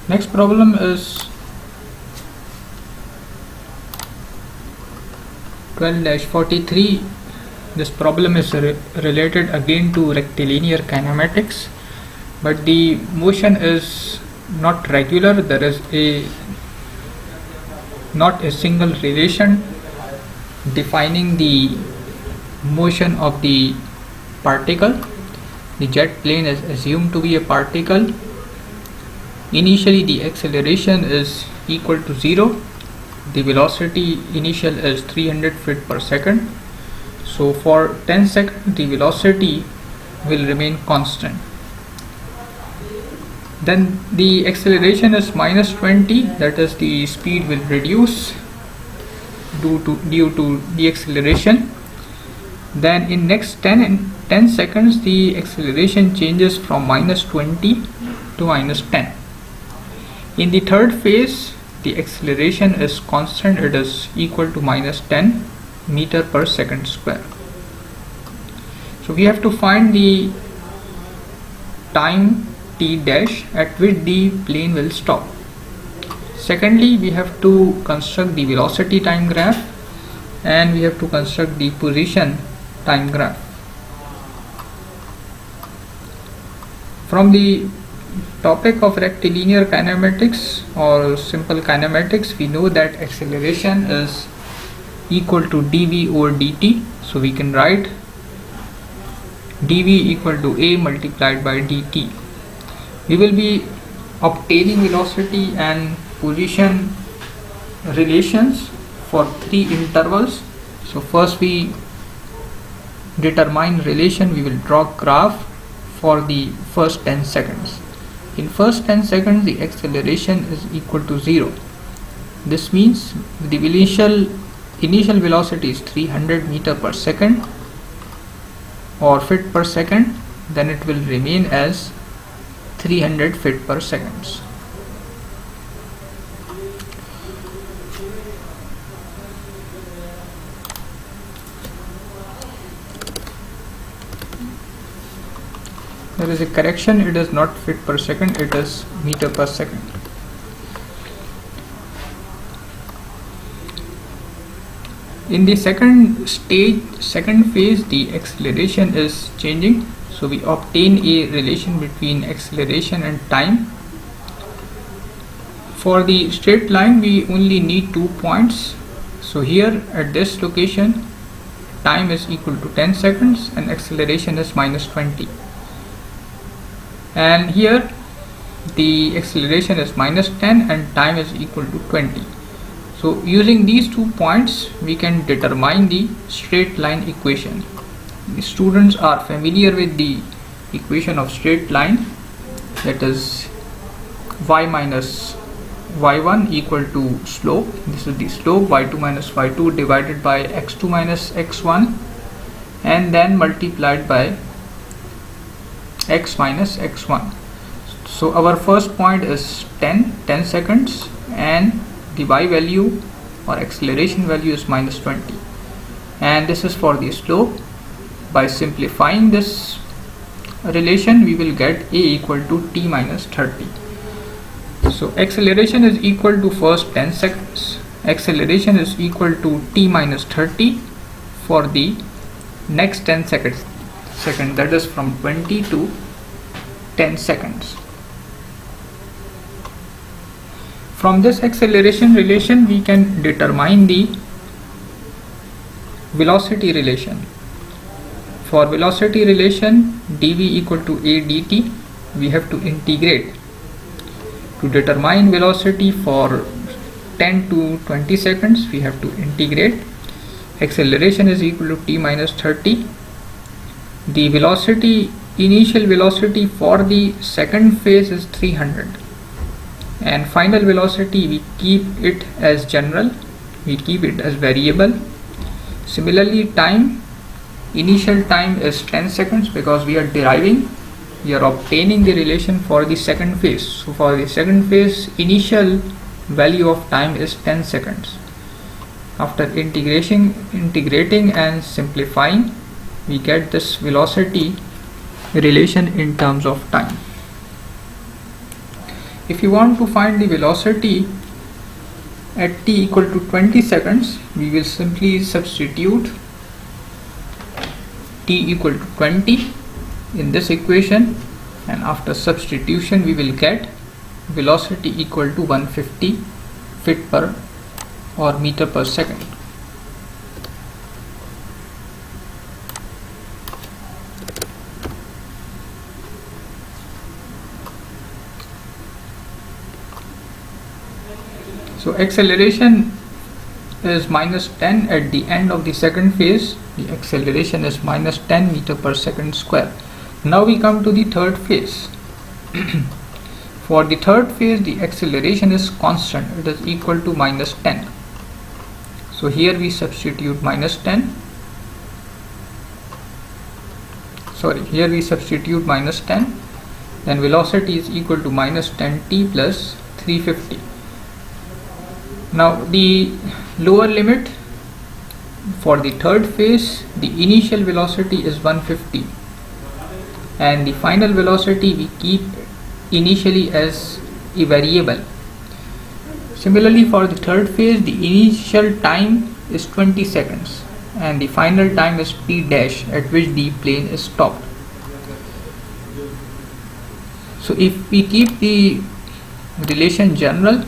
Next problem is 12-43. This problem is related again to rectilinear kinematics, but the motion is not regular. There is not a single relation defining the motion of the particle. The jet plane is assumed to be a particle. Initially the acceleration is equal to 0. The velocity initial is 300 feet per second. So for 10 seconds the velocity will remain constant. Then the acceleration is minus 20, that is the speed will reduce due to the acceleration. Then in next 10 seconds the acceleration changes from minus 20 to minus 10. In the third phase the acceleration is constant, it is equal to minus 10 meter per second square. So we have to find the time t dash at which the plane will stop. Secondly, we have to construct the velocity time graph and we have to construct the position time graph. From the topic of rectilinear kinematics or simple kinematics, we know that acceleration is equal to dv over dt. So we can write dv equal to a multiplied by dt. We will be obtaining velocity and position relations for 3 intervals. So first we determine relation, we will draw graph for the first 10 seconds. In first 10 seconds the acceleration is equal to 0. This means the initial velocity is 300 meter per second or feet per second, then it will remain as 300 feet per second. There is a correction, it is not feet per second, it is meter per second. In the second phase, the acceleration is changing. So we obtain a relation between acceleration and time. For the straight line, we only need 2 points. So here at this location, time is equal to 10 seconds and acceleration is minus 20. And here the acceleration is minus 10 and time is equal to 20. So using these 2 points we can determine the straight line equation. The students are familiar with the equation of straight line, that is y minus y1 equal to slope. This is the slope, y2 minus y2 divided by x2 minus x1 and then multiplied by x minus x1. So our first point is 10 seconds and the y value or acceleration value is minus 20, and this is for the slope. By simplifying this relation we will get a equal to t minus 30. So acceleration is equal to first 10 seconds, acceleration is equal to t minus 30 for the next 10 seconds, that is from 20 to 10 seconds. From this acceleration relation we can determine the velocity relation. For velocity relation, dv equal to a dt, we have to integrate. To determine velocity for 10 to 20 seconds we have to integrate. Acceleration is equal to t minus 30. The initial velocity for the second phase is 300 and final velocity we keep it as general, we keep it as variable. Similarly, initial time is 10 seconds because we are obtaining the relation for the second phase. So for the second phase initial value of time is 10 seconds. After integrating and simplifying we get this velocity relation in terms of time. If you want to find the velocity at t equal to 20 seconds, we will simply substitute t equal to 20 in this equation, and after substitution we will get velocity equal to 150 feet per or meter per second. So acceleration is minus 10 at the end of the second phase. The acceleration is minus 10 meter per second square. Now we come to the third phase. For the third phase, the acceleration is constant. It is equal to minus 10. So here we substitute minus 10. Here we substitute minus 10. Then velocity is equal to minus 10t plus 350. Now the lower limit for the third phase, the initial velocity is 150 and the final velocity we keep initially as a variable. Similarly, for the third phase, the initial time is 20 seconds and the final time is t dash, at which the plane is stopped. So if we keep the relation general,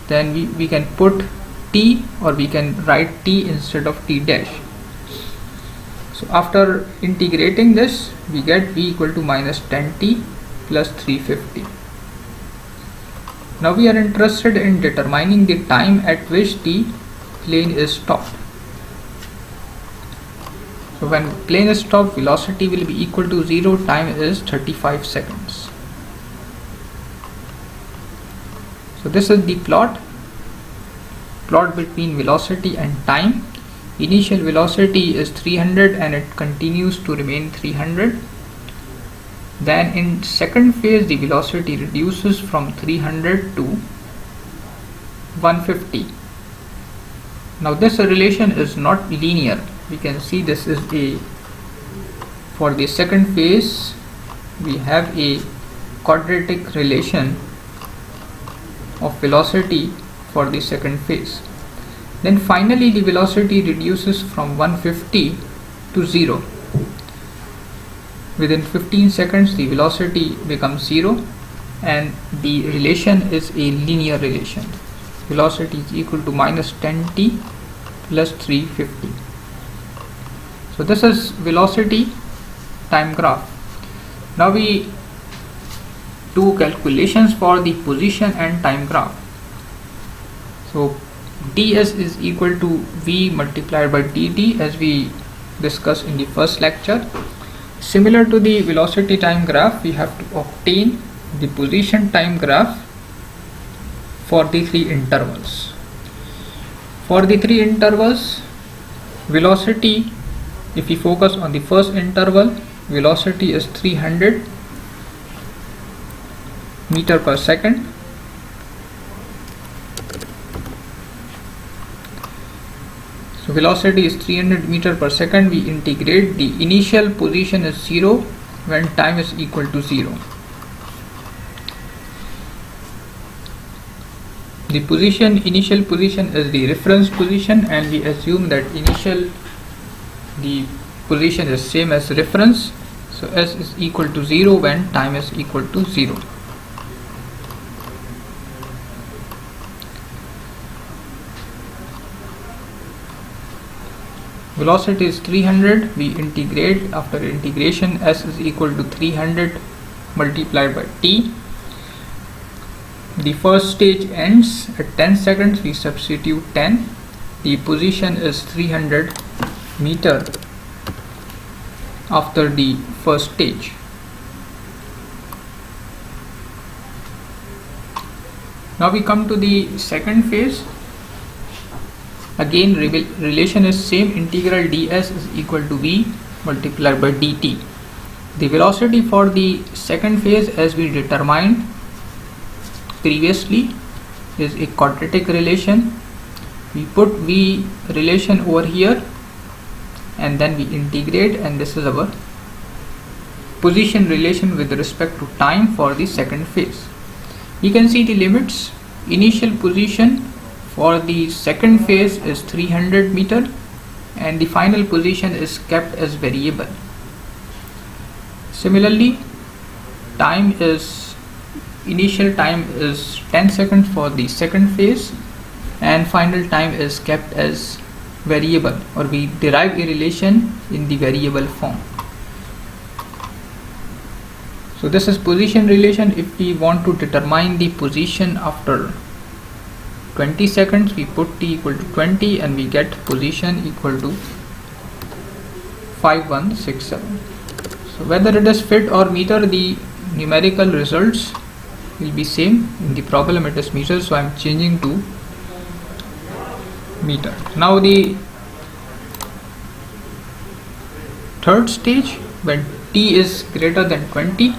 then we can put t, or we can write t instead of t dash. So after integrating this, we get v equal to minus 10t plus 350. Now we are interested in determining the time at which the plane is stopped. So when plane is stopped, velocity will be equal to 0, time is 35 seconds. So this is the plot between velocity and time. Initial velocity is 300 and it continues to remain 300. Then in second phase, the velocity reduces from 300 to 150. Now this relation is not linear. We can see this is for the second phase we have a quadratic relation of velocity for the second phase. Then finally the velocity reduces from 150 to 0. Within 15 seconds the velocity becomes 0 and the relation is a linear relation. Velocity is equal to minus 10t plus 350. So this is velocity time graph. Now we do calculations for the position and time graph. So ds is equal to v multiplied by dt, as we discussed in the first lecture. Similar to the velocity time graph, we have to obtain the position time graph for the three intervals. For the three intervals, velocity, if we focus on the first interval, velocity is 300 meter per second. So velocity is 300 meter per second. We integrate, the initial position is 0 when time is equal to 0. The initial position is the reference position, and we assume that the position is same as reference. So s is equal to 0 when time is equal to 0. Velocity is 300. We integrate. After integration, s is equal to 300 multiplied by t. The first stage ends at 10 seconds. We substitute 10. The position is 300 meter after the first stage. Now we come to the second phase. Again, relation is same. Integral ds is equal to v multiplied by dt. The velocity for the second phase, as we determined previously, is a quadratic relation. We put v relation over here and then we integrate, and this is our position relation with respect to time for the second phase. We can see the limits. Initial position for the second phase is 300 meter and the final position is kept as variable. Similarly, initial time is 10 seconds for the second phase and final time is kept as variable, or we derive a relation in the variable form. So this is position relation. If we want to determine the position after 20 seconds, we put t equal to 20 and we get position equal to 5167. So whether it is feet or meter, the numerical results will be same. In the problem it is meter, so I am changing to meter. Now the third stage, when t is greater than 20,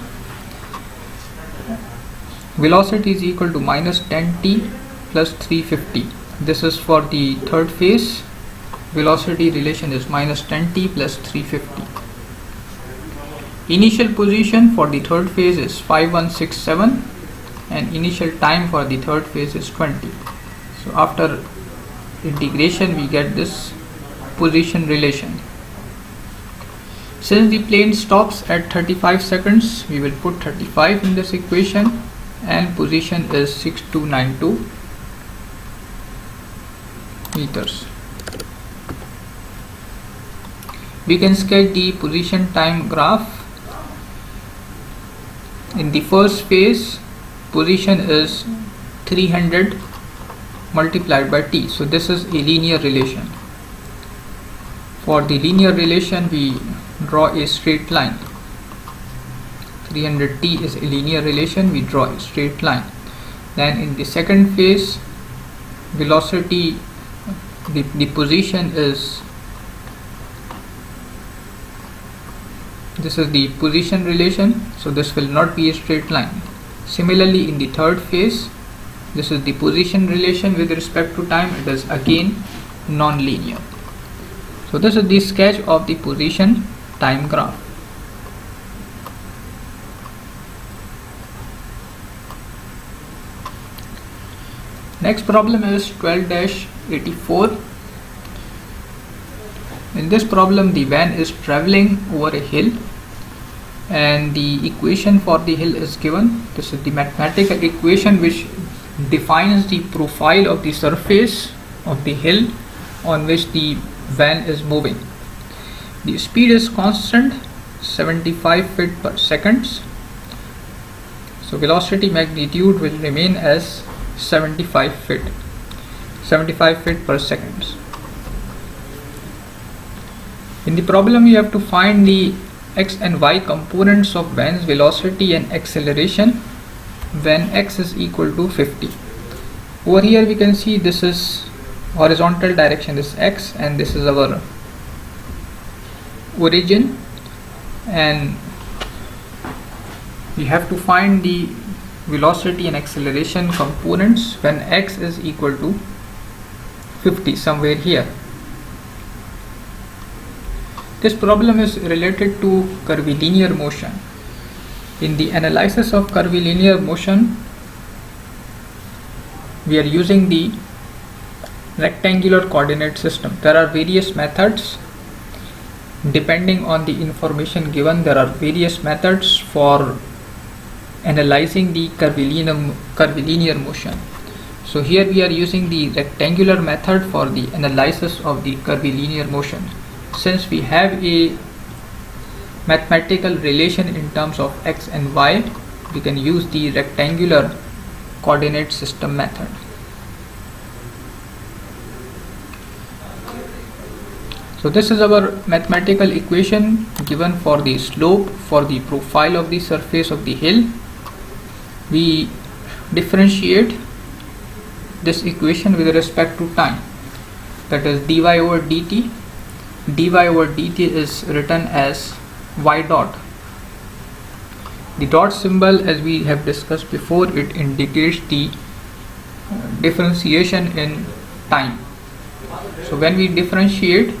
velocity is equal to minus 10t plus 350. This is for the third phase. Velocity relation is minus 10t plus 350. Initial position for the third phase is 5167 and initial time for the third phase is 20. So after integration we get this position relation. Since the plane stops at 35 seconds, we will put 35 in this equation and position is 6292 meters. We can sketch the position time graph. In the first phase, position is 300 multiplied by t, so this is a linear relation. For the linear relation, we draw a straight line. 300t is a linear relation, we draw a straight line. Then in the second phase, velocity, the position is, this is the position relation, so this will not be a straight line. Similarly, in the third phase, this is the position relation with respect to time, it is again non-linear. So this is the sketch of the position time graph. Next problem is 12-84. In this problem, the van is traveling over a hill and the equation for the hill is given. This is the mathematical equation which defines the profile of the surface of the hill on which the van is moving. The speed is constant, 75 feet per second. So velocity magnitude will remain as 75 feet per second. In the problem, you have to find the x and y components of van's velocity and acceleration when x is equal to 50. Over here we can see this is horizontal direction, this is x, and this is our origin, and we have to find the velocity and acceleration components when x is equal to 50, somewhere here. This problem is related to curvilinear motion. In the analysis of curvilinear motion, we are using the rectangular coordinate system. There are various methods depending on the information given. There are various methods for analyzing the curvilinear motion. So here we are using the rectangular method for the analysis of the curvilinear motion. Since we have a mathematical relation in terms of x and y, we can use the rectangular coordinate system method. So this is our mathematical equation given for the slope, for the profile of the surface of the hill. We differentiate this equation with respect to time, that is dy over dt. Dy over dt is written as y dot. The dot symbol, as we have discussed before, it indicates the differentiation in time. So when we differentiate,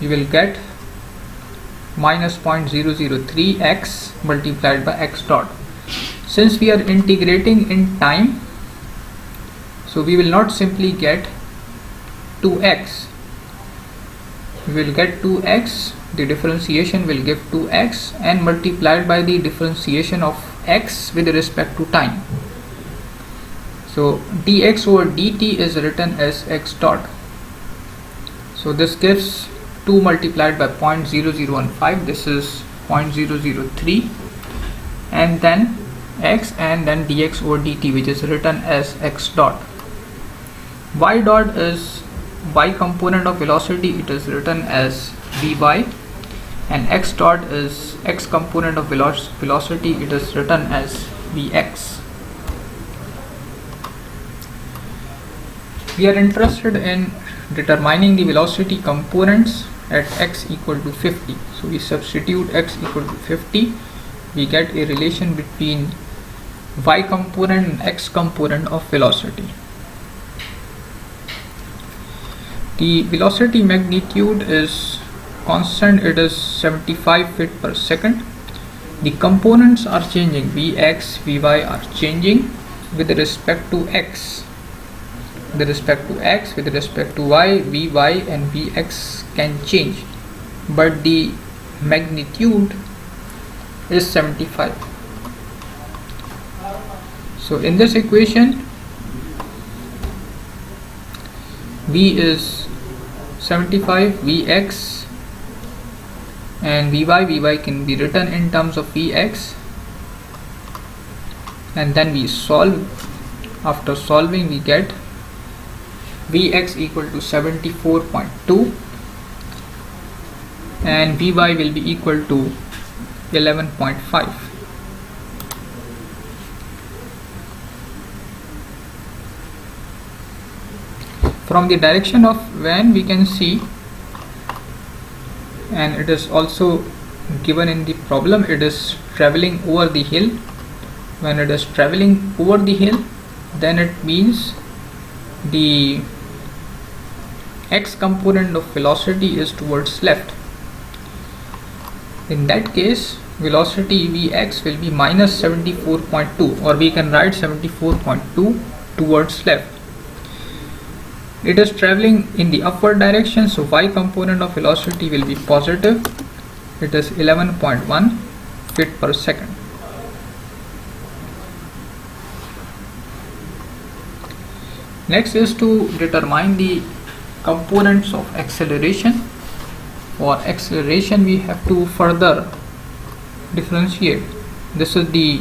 you will get minus 0.003 x multiplied by x dot. Since we are integrating in time, so we will not simply get 2x. We will get 2x, the differentiation will give 2x, and multiplied by the differentiation of x with respect to time. So dx over dt is written as x dot. So this gives 2 multiplied by 0.0015, this is 0.003, and then x, and then dx over dt, which is written as x dot. Y dot is y component of velocity, it is written as vy, and x dot is x component of velocity, it is written as vx. We are interested in determining the velocity components at x equal to 50. So we substitute x equal to 50, we get a relation between y component and x component of velocity. The velocity magnitude is constant, it is 75 feet per second. The components are changing, vx, vy are changing with respect to x. With respect to x, with respect to y, vy and vx can change, but the magnitude is 75. So in this equation, v is 75, vx and vy can be written in terms of vx, and then we solve. After solving, we get vx equal to 74.2 and vy will be equal to 11.5. From the direction of van we can see, and it is also given in the problem, it is traveling over the hill. When it is traveling over the hill, then it means the x component of velocity is towards left. In that case, velocity vx will be minus 74.2, or we can write 74.2 towards left. It is traveling in the upward direction, so y component of velocity will be positive. It is 11.1 feet per second. Next is to determine the components of acceleration. For acceleration we have to further differentiate. This is the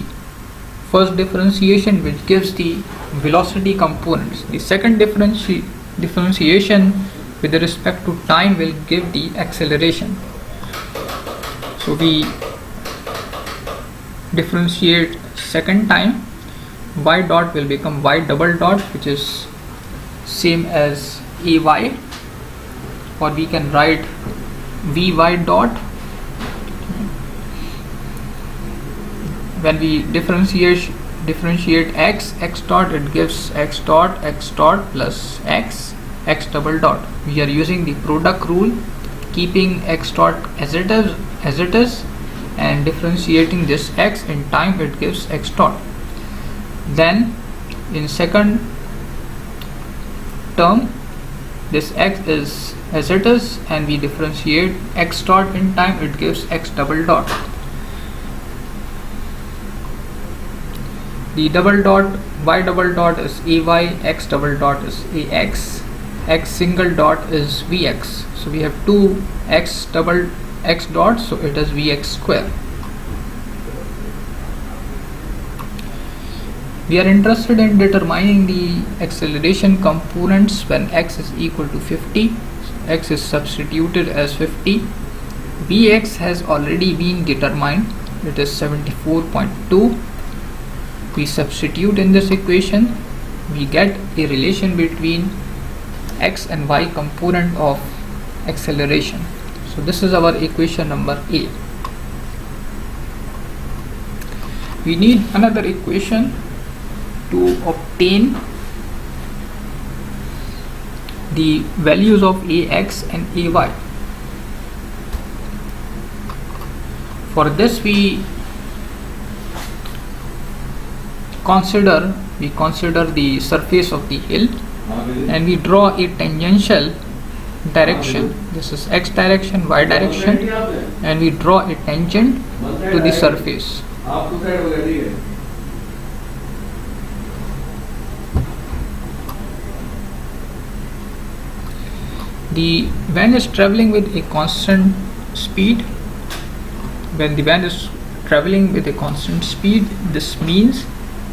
first differentiation which gives the velocity components. The second differentiation with respect to time will give the acceleration. So we differentiate second time, y dot will become y double dot, which is same as ay, or we can write vy dot. When we differentiate x dot, it gives x dot plus x double dot. We are using the product rule, keeping x dot as it is and differentiating this x in time, it gives x dot. Then in second term, this x is as it is and we differentiate x dot in time, it gives x double dot. The double dot, y double dot is ay, x double dot is ax, x single dot is vx. So we have two x dots, so it is vx square. We are interested in determining the acceleration components when x is equal to 50. X is substituted as 50. Vx has already been determined, it is 74.2. We substitute in this equation, we get a relation between x and y component of acceleration. So this is our equation number A. We need another equation to obtain the values of ax and ay. For this we consider the surface of the hill, and we draw a tangential direction. This is x direction, y direction, and we draw a tangent to the surface. The van is traveling with a constant speed. When the van is traveling with a constant speed, this means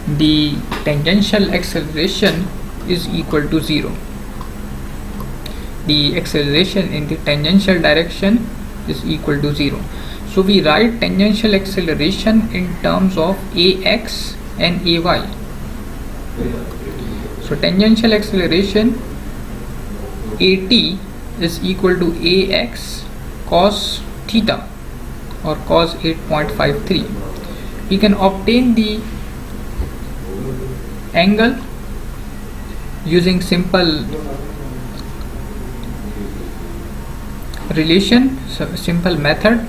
the tangential acceleration is equal to 0. The acceleration in the tangential direction is equal to 0. So we write tangential acceleration in terms of ax and ay. So tangential acceleration at is equal to ax cos theta, or cos 8.53. We can obtain the angle using simple relation, simple method.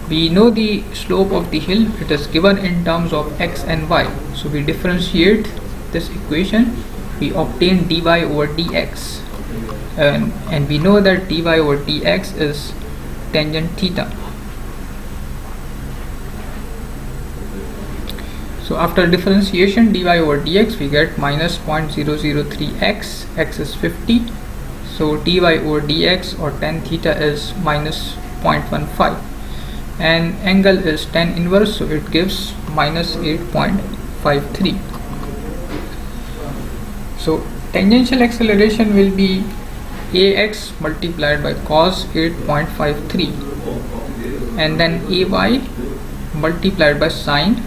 We know the slope of the hill, it is given in terms of x and y. So we differentiate this equation, we obtain dy over dx, and we know that dy over dx is tangent theta. So after differentiation dy over dx, we get minus 0.003x, x is 50. So dy over dx or tan theta is minus 0.15, and angle is tan inverse, so it gives minus 8.53. So tangential acceleration will be ax multiplied by cos 8.53, and then ay multiplied by sine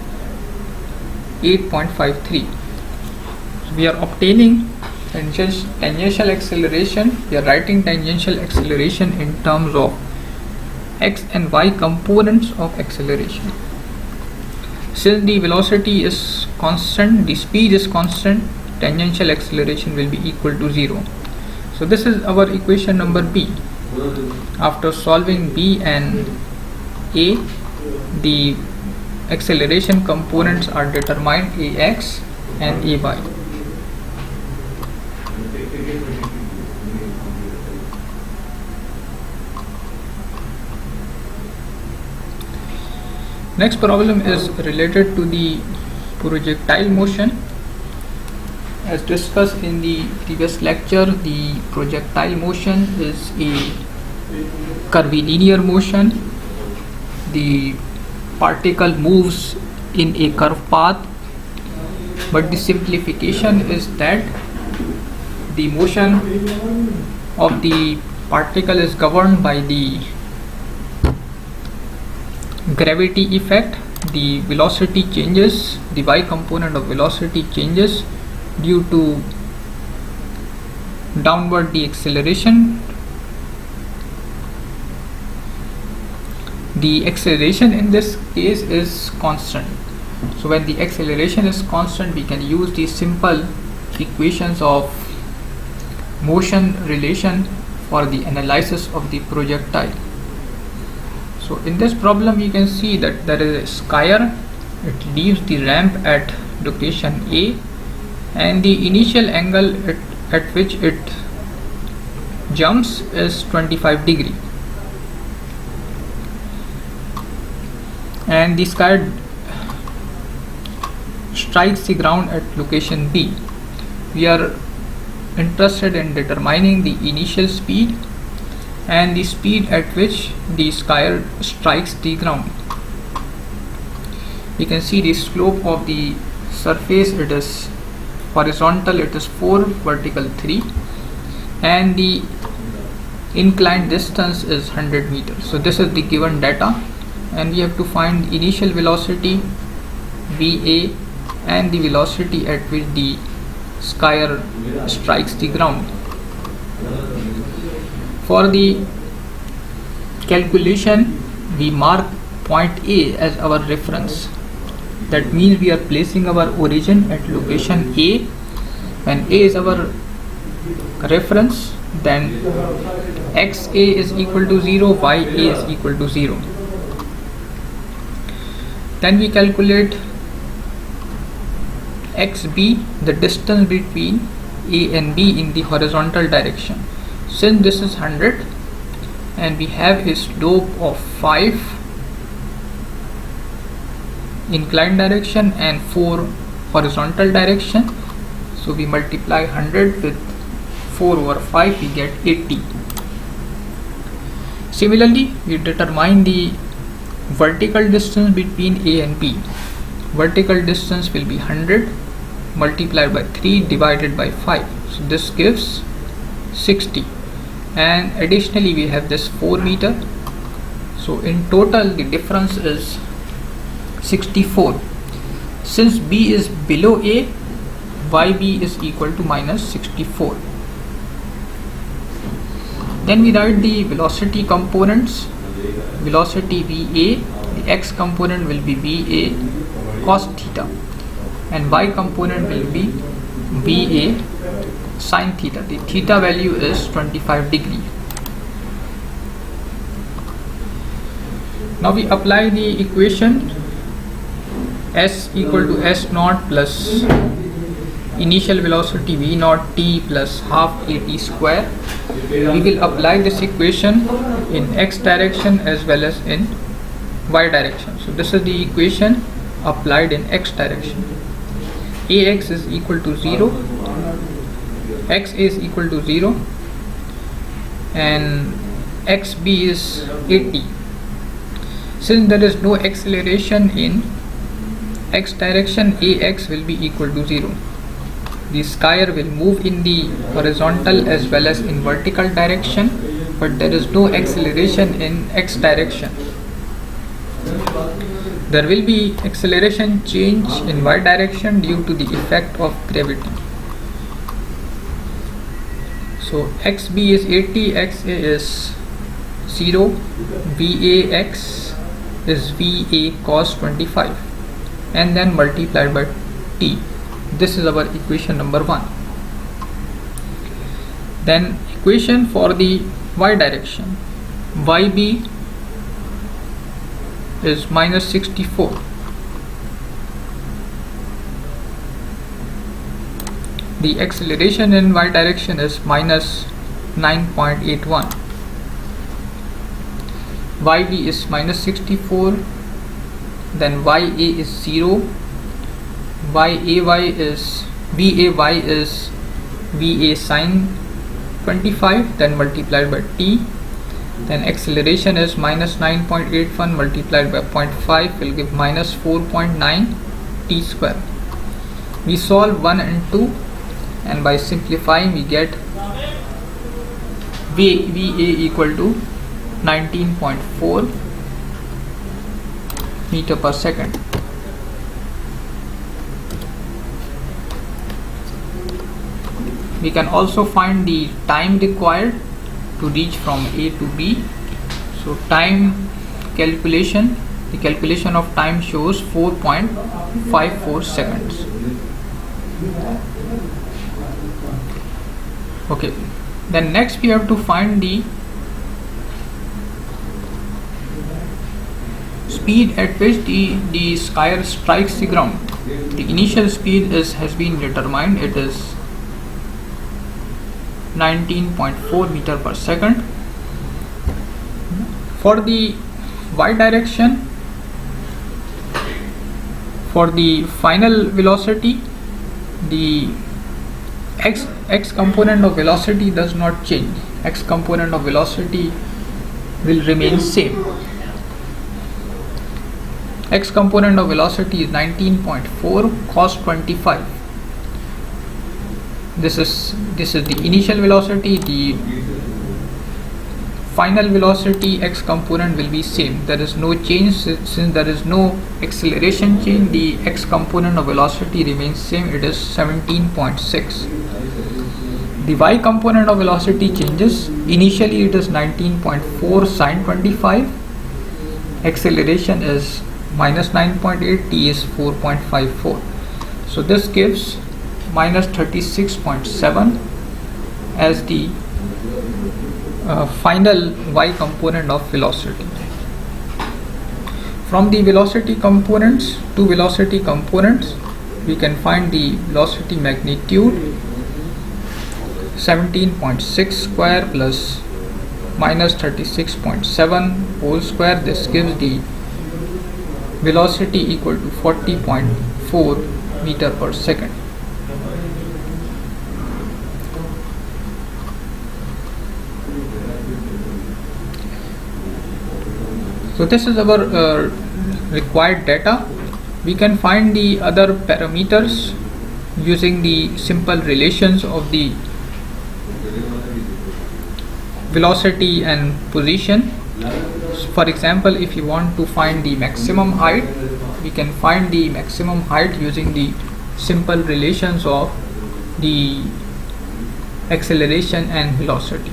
8.53. So we are obtaining tangential acceleration. We are writing tangential acceleration in terms of x and y components of acceleration. Since the velocity is constant, the speed is constant, tangential acceleration will be equal to 0. So this is our equation number B. After solving B and A, the acceleration components are determined, ax and ay. Next problem is related to the projectile motion. As discussed in the previous lecture, the projectile motion is a curvilinear motion. The particle moves in a curved path, but the simplification is that the motion of the particle is governed by the gravity effect. The velocity changes, the y component of velocity changes due to downward deceleration. The acceleration in this case is constant. So when the acceleration is constant, we can use the simple equations of motion relation for the analysis of the projectile. So in this problem you can see that there is a skier. It leaves the ramp at location A, and the initial angle at which it jumps is 25 degree, and the skier strikes the ground at location B. We are interested in determining the initial speed and the speed at which the skier strikes the ground. You can see the slope of the surface, it is horizontal, it is 4, vertical 3, and the inclined distance is 100 meters. So this is the given data, and we have to find the initial velocity VA and the velocity at which the skier strikes the ground. For the calculation, we mark point A as our reference. That means we are placing our origin at location A. When A is our reference, then XA is equal to 0, YA is equal to 0. Then we calculate xb, the distance between A and B in the horizontal direction. Since this is 100 and we have a slope of 5 inclined direction and 4 horizontal direction, so we multiply 100 with 4 over 5, we get 80. Similarly, we determine the vertical distance between A and B. Vertical distance will be 100 multiplied by 3 divided by 5, so this gives 60, and additionally we have this 4 meter, so in total the difference is 64. Since B is below A, YB is equal to minus 64. Then we write the velocity components. Velocity VA, the x component will be VA cos theta and y component will be VA sin theta. The theta value is 25 degree. Now we apply the equation S equal to S naught plus initial velocity V naught t plus half AT square. We will apply this equation in x direction as well as in y direction. So this is the equation applied in x direction. Ax is equal to 0, x is equal to 0 and xb is 80. Since there is no acceleration in x direction, Ax will be equal to 0. The square will move in the horizontal as well as in vertical direction, but there is no acceleration in x direction. There will be acceleration change in y direction due to the effect of gravity. So xb is 80, xa is 0, Vax is Va cos 25 and then multiplied by t. This is our equation number 1. Then equation for the y direction. Yb is minus 64. The acceleration in y direction is minus 9.81. Yb is minus 64. Then Ya is 0. Vay is Va sin 25, then multiplied by t. Then acceleration is minus 9.81 multiplied by 0.5 will give minus 4.9 t square. We solve 1 and 2 and by simplifying we get Va equal to 19.4 meter per second. We can also find the time required to reach from A to B. So time calculation, the calculation of time shows 4.54 seconds. Okay, then next we have to find the speed at which the square strikes the ground. The initial speed has been determined. It is 19.4 meter per second. For the y direction, for the final velocity, the x component of velocity does not change. X component of velocity will remain same. X component of velocity is 19.4 cos 25. This is the initial velocity. The final velocity x component will be same. There is no change. Since there is no acceleration change, the x component of velocity remains same. It is 17.6. The y component of velocity changes. Initially it is 19.4 sin 25. Acceleration is minus 9.8, t is 4.54. So this gives minus 36.7 as the final y component of velocity. From the velocity components, two velocity components, we can find the velocity magnitude 17.6 square plus minus 36.7 whole square. This gives the velocity equal to 40.4 meter per second. So this is our required data. We can find the other parameters using the simple relations of the velocity and position. For example, if you want to find the maximum height, we can find the maximum height using the simple relations of the acceleration and velocity.